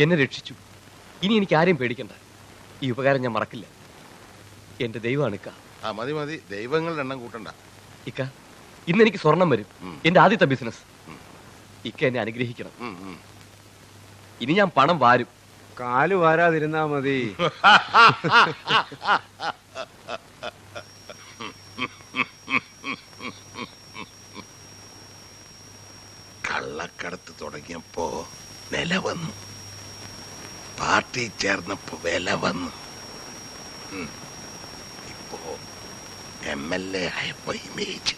എന്നെ രക്ഷിച്ചു. ഇനി എനിക്ക് ആരെയും പേടിക്കണ്ട. ഈ ഉപകാരം ഞാൻ മറക്കില്ല. എന്റെ ദൈവമാണ് ഇക്ക. മതി മതി, ദൈവങ്ങളുടെ എണ്ണം കൂട്ടണ്ട. ഇക്ക, ഇന്ന് എനിക്ക് സ്വർണം വരും. എന്റെ ആദ്യത്തെ ബിസിനസ്. ഇക്ക എന്നെ അനുഗ്രഹിക്കണം. ഇനി ഞാൻ പണം വാരും. കാല് വാരാതിരുന്നാ മതി. കള്ളക്കടത്ത് തുടങ്ങിയപ്പോ നില വന്നു, പാർട്ടി ചേർന്നപ്പോ വില വന്നു, ഇപ്പോ MLA ആയപ്പോ ഇമേജ്.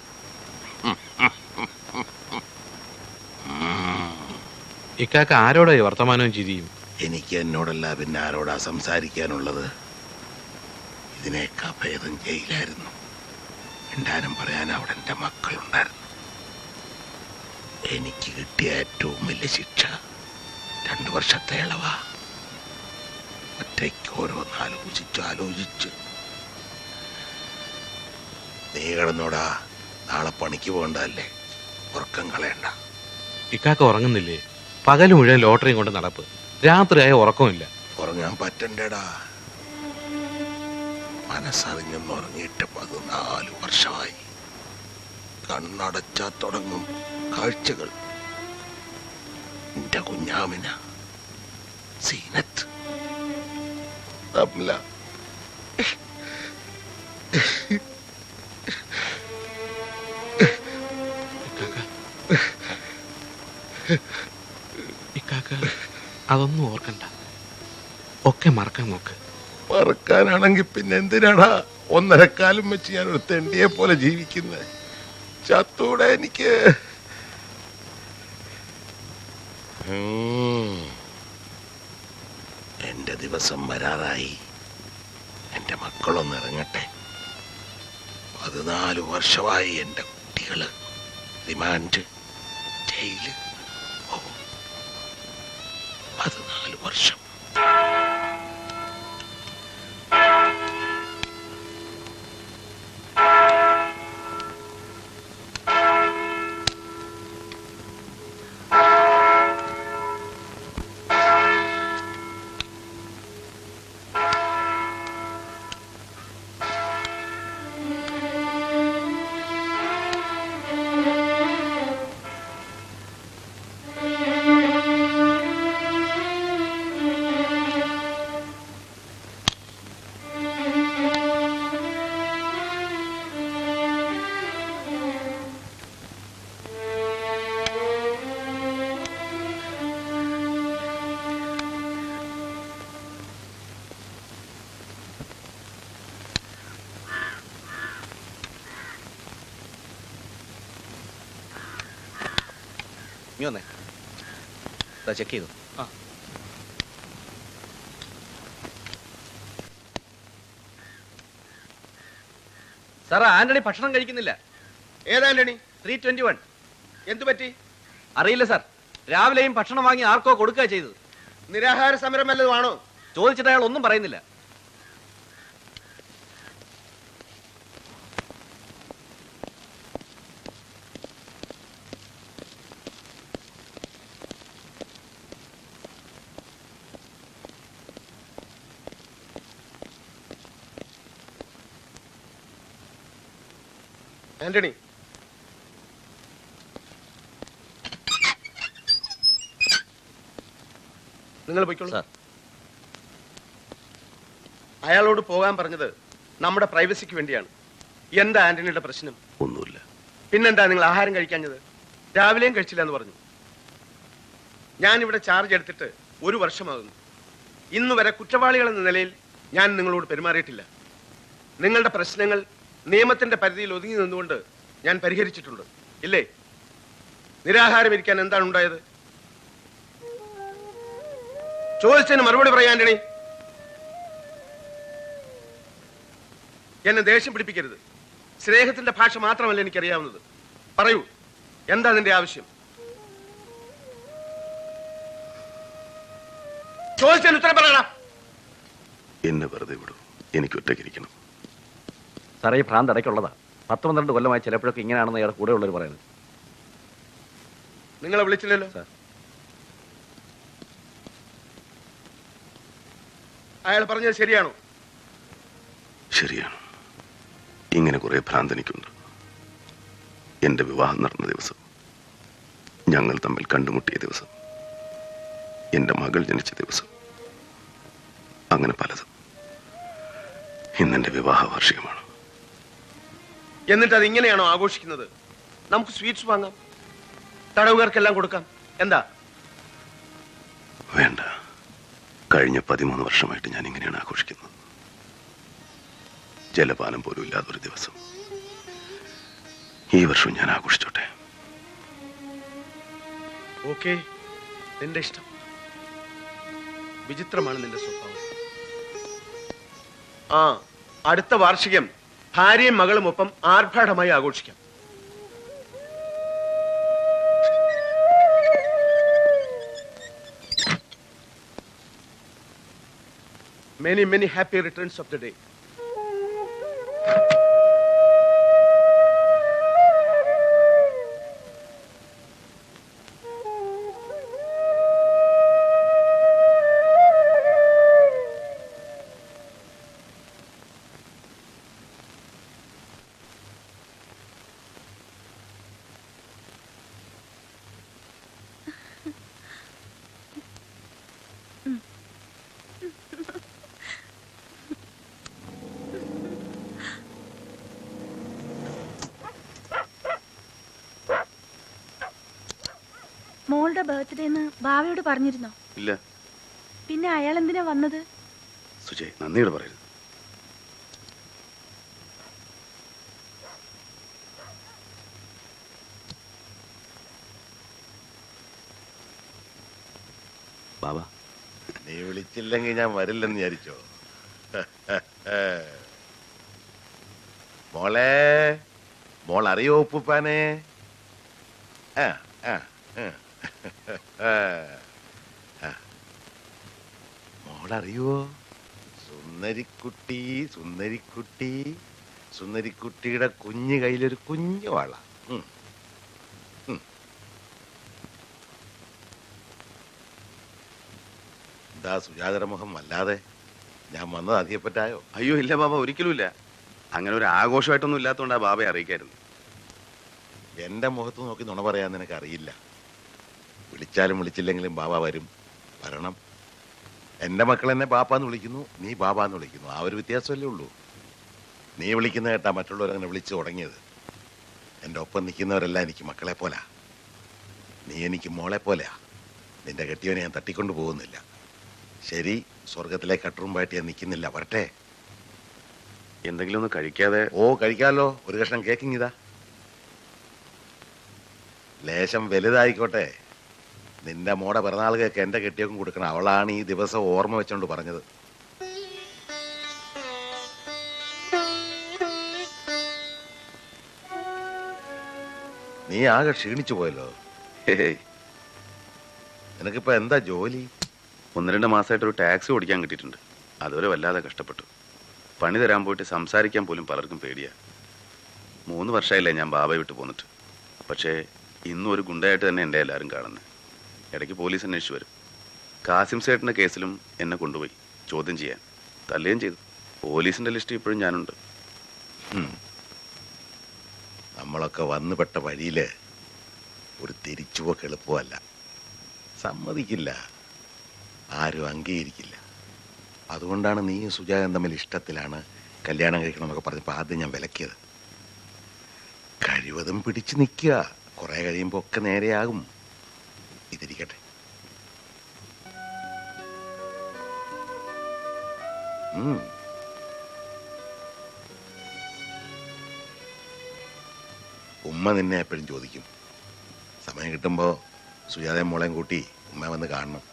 ഇക്കാക്ക ആരോടാ വർത്തമാനവും ചിരിയും? എനിക്ക് എന്നോടല്ല പിന്നെ ആരോടാ സംസാരിക്കാനുള്ളത്? ഇതിനേക്കാ ഭേദം ജയിലായിരുന്നു. എന്തായാലും പറയാൻ അവിടെ എൻ്റെ മക്കളുണ്ടായിരുന്നു. എനിക്ക് കിട്ടിയ ഏറ്റവും വലിയ ശിക്ഷ 2 വർഷത്തെ ഇളവാ. ഒറ്റയ്ക്ക് ഓരോന്ന് ആലോചിച്ച് നീ കിടന്നോടാ. നാളെ പണിക്ക് പോകണ്ടല്ലേ, ഉറക്കം കളയണ്ട. ഇക്കാക്ക ഉറങ്ങുന്നില്ലേ? പകൽ മുഴുവൻ ലോട്ടറിയും കൊണ്ട് നടപ്പ്, രാത്രിയായ ഉറക്കമില്ല. ഉറങ്ങാൻ പറ്റണ്ടേടാ. മനസ്സറിഞ്ഞൊന്ന് ഉറങ്ങിയിട്ട് 14 വർഷമായി. കണ്ണടച്ചാ തുടങ്ങും കാഴ്ചകൾ. എന്റെ കുഞ്ഞാമിന, സീനത്ത്, റംല. ഇക്കാക്ക അതൊന്നും ഓർക്കണ്ട, ഒക്കെ മറക്കാൻ നോക്ക്. മറക്കാനാണെങ്കിൽ പിന്നെ എന്തിനാടാ 1.5 കാലം വെച്ച് ഞാൻ ഒരു തെണ്ടിയെ പോലെ ജീവിക്കുന്നത്? ചത്തൂടെ എനിക്ക്. എന്റെ ദിവസം വരാറായി. എന്റെ മക്കളൊന്ന് ഇറങ്ങട്ടെ. 14 വർഷമായി എന്റെ കുട്ടികള് റിമാൻഡ്, ജയില്. 14 വർഷം. ചെക്ക് ചെയ്തു. സാർ, ആന്റണി ഭക്ഷണം കഴിക്കുന്നില്ല. ഏതാന്റണി? 321. എന്തു പറ്റി? അറിയില്ല സാർ. രാവിലെയും ഭക്ഷണം വാങ്ങി ആർക്കോ കൊടുക്കുക ചെയ്തത്. നിരാഹാര സമരം വല്ലതുമാണോ? ചോദിച്ചിട്ട് അയാൾ ഒന്നും പറയുന്നില്ല. ആന്റണി, നിങ്ങൾ പോയിക്കോളൂ. സാർ, അയാളോട് പോകാൻ പറഞ്ഞത് നമ്മുടെ പ്രൈവസിക്ക് വേണ്ടിയാണ്. എന്താ ആന്റണിയുടെ പ്രശ്നം? ഒന്നുമില്ല. പിന്നെന്താ നിങ്ങൾ ആഹാരം കഴിക്കാഞ്ഞത്? രാവിലെയും കഴിച്ചില്ല എന്ന് പറഞ്ഞു. ഞാൻ ഇവിടെ ചാർജ് എടുത്തിട്ട് 1 വർഷമാകുന്നു. ഇന്ന് വരെ കുറ്റവാളികൾ എന്ന നിലയിൽ ഞാൻ നിങ്ങളോട് പെരുമാറിയിട്ടില്ല. നിങ്ങളുടെ പ്രശ്നങ്ങൾ നിയമത്തിന്റെ പരിധിയിൽ ഒതുങ്ങി നിന്നുകൊണ്ട് ഞാൻ പരിഹരിച്ചിട്ടുണ്ട്, ഇല്ലേ? നിരാഹാരം ഇരിക്കാൻ എന്താണ് ഉണ്ടായത്? ചോദിച്ചതിന് മറുപടി പറയാൻ ആന്റണി. എന്നെ ദേഷ്യം പിടിപ്പിക്കരുത്. സ്നേഹത്തിന്റെ ഭാഷ മാത്രമല്ല എനിക്കറിയാവുന്നത്. പറയൂ, എന്താ നിന്റെ ആവശ്യം? ചോദിച്ചതിന് ഉത്തരം പറയണം. എന്നെ വെറുതെ വിടൂ, എനിക്ക് ഒറ്റയ്ക്കിരിക്കണം. സാറേ, ഈ ഭ്രാന്ത് ഇടയ്ക്കുള്ളതാ. 10-12 കൊല്ലമായി ചിലപ്പോഴൊക്കെ ഇങ്ങനെയാണെന്ന് ഇയാളുടെ കൂടെ ഉള്ളവർ പറയുന്നത്. നിങ്ങളെ വിളിച്ചില്ലല്ലോ. അയാൾ പറഞ്ഞത് ശരിയാണോ? ശരിയാണ്. ഇങ്ങനെ കുറെ ഭ്രാന്ത് എനിക്കുണ്ട്. എന്റെ വിവാഹം നടന്ന ദിവസം, ഞങ്ങൾ തമ്മിൽ കണ്ടുമുട്ടിയ ദിവസം, എന്റെ മകൾ ജനിച്ച ദിവസം, അങ്ങനെ പലതും. ഇന്നെന്റെ വിവാഹ വാർഷികമാണ്. എന്നിട്ട് അത് ഇങ്ങനെയാണോ ആഘോഷിക്കുന്നത്? നമുക്ക് സ്വീറ്റ്സ് വാങ്ങാം, തടവുകാർക്കെല്ലാം കൊടുക്കാം. എന്താ? വേണ്ട. കഴിഞ്ഞ 13 വർഷമായിട്ട് ഞാൻ ഇങ്ങനെയാണ് ആഘോഷിക്കുന്നത്. ജലപാനം പോലും ഇല്ലാതൊരു ദിവസം. ഈ വർഷവും ഞാൻ ആഘോഷിച്ചോട്ടെ. ഓക്കെ, നിന്റെ ഇഷ്ടം. വിചിത്രമാണ് നിന്റെ സ്വഭാവം. ആ, അടുത്ത വാർഷികം ഭാര്യയും മകളും ഒപ്പം ആർഭാടമായി ആഘോഷിക്കാം. Many, many happy returns of the day. മോളുടെ ബർത്ത്ഡേന്ന് ബാവയോട് പറഞ്ഞിരുന്നോ? ഇല്ല. പിന്നെ അയാൾ എന്തിനാ വന്നത്? സുജയ്, നന്ദിയോട് പറയരുത്. ബാബാ, നീ വിളിച്ചില്ലെങ്കിൽ ഞാൻ വരില്ലെന്ന് വിചാരിച്ചോ? മോളെ, മോൾ അറിയോ ഉപ്പുപ്പാനെ? ആ ആ മോളറിയോ? സുന്ദരിക്കുട്ടി, സുന്ദരിക്കുട്ടി, സുന്ദരിക്കുട്ടിയുടെ കുഞ്ഞു കയ്യിലൊരു കുഞ്ഞു വള. എന്താ സുജാതയുടെ മുഖം വല്ലാതെ? ഞാൻ വന്നത് അധികപ്പറ്റായോ? അയ്യോ ഇല്ല ബാബ, ഒരിക്കലും ഇല്ല. അങ്ങനെ ഒരു ആഘോഷമായിട്ടൊന്നും ഇല്ലാത്തതുകൊണ്ട് ആ ബാബയെ അറിയിക്കായിരുന്നു. എന്റെ മുഖത്ത് നോക്കി നുണ പറയാൻ നിനക്ക് അറിയില്ല. വിളിച്ചാലും വിളിച്ചില്ലെങ്കിലും ബാബ വരും, വരണം. എന്റെ മക്കൾ എന്നെ ബാപ്പാന്ന് വിളിക്കുന്നു, നീ ബാബാന്ന് വിളിക്കുന്നു. ആ ഒരു വ്യത്യാസമല്ലേ ഉള്ളൂ. നീ വിളിക്കുന്ന കേട്ടാ മറ്റുള്ളവരങ്ങനെ വിളിച്ചു തുടങ്ങിയത്. എൻ്റെ ഒപ്പം നിൽക്കുന്നവരെല്ലാം എനിക്ക് മക്കളെ പോലാ. നീ എനിക്ക് മോളെ പോലെയാ. നിന്റെ കെട്ടിയവനെ ഞാൻ തട്ടിക്കൊണ്ടു പോകുന്നില്ല. ശരി, സ്വർഗത്തിലേക്ക് കട്ടുറുമ്പായിട്ട് ഞാൻ നിൽക്കുന്നില്ല, വരട്ടെ. എന്തെങ്കിലും ഒന്ന് കഴിക്കാതെ? ഓ, കഴിക്കാമല്ലോ. ഒരു കഷ്ണം കേക്കിങ് ഇതാ. ലേശം വലുതായിക്കോട്ടെ. നിന്റെ മോടെ പിറന്നാൾ കേക്ക് എന്റെ കെട്ടിയക്കും കൊടുക്കണം. അവളാണ് ഈ ദിവസം ഓർമ്മ വെച്ചോണ്ട് പറഞ്ഞത്. നീ ആകെ ക്ഷീണിച്ചു പോയല്ലോ. നിനക്കിപ്പോ എന്താ ജോലി? 1-2 മാസമായിട്ട് ഒരു ടാക്സി ഓടിക്കാൻ കിട്ടിയിട്ടുണ്ട്. അതുവരെ വല്ലാതെ കഷ്ടപ്പെട്ടു. പണി തരാൻ പോയിട്ട് സംസാരിക്കാൻ പോലും പലർക്കും പേടിയാ. 3 വർഷമായില്ലേ ഞാൻ ബാബയെ വിട്ട് പോന്നിട്ട്. പക്ഷേ ഇന്നും ഒരു ഗുണ്ടയായിട്ട് തന്നെ എൻ്റെ എല്ലാവരും കാണുന്നത്. ഇടയ്ക്ക് പോലീസ് അന്വേഷിച്ചു വരും. കാസിം സേട്ടിൻ്റെ കേസിലും എന്നെ കൊണ്ടുപോയി ചോദ്യം ചെയ്യാൻ. തല്ലുകയും ചെയ്തു. പോലീസിൻ്റെ ലിസ്റ്റ് ഇപ്പോഴും ഞാനുണ്ട്. നമ്മളൊക്കെ വന്നുപെട്ട വഴിയില് ഒരു തിരിച്ചുപോക്ക് എളുപ്പമല്ല. സമ്മതിക്കില്ല, ആരും അംഗീകരിക്കില്ല. അതുകൊണ്ടാണ് നീയും സുജാതയും തമ്മിൽ ഇഷ്ടത്തിലാണ്, കല്യാണം കഴിക്കണമെന്നൊക്കെ പറഞ്ഞപ്പോൾ ആദ്യം ഞാൻ വിലക്കിയത്. കഴിവതും പിടിച്ചു നിൽക്കുക. കുറെ കഴിയുമ്പോൾ ഒക്കെ നേരെയാകും. ഇതിരിക്കട്ടെ. ഉമ്മ നിന്നെ എപ്പോഴും ചോദിക്കും. സമയം കിട്ടുമ്പോൾ സുജാതയും മോളെയും കൂട്ടി ഉമ്മ വന്ന് കാണണം.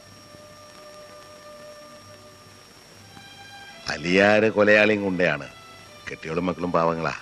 അലിയാര് കൊലയാളിയും കൊണ്ടയാണ്. കെട്ടിയോളും മക്കളും പാവങ്ങളാ.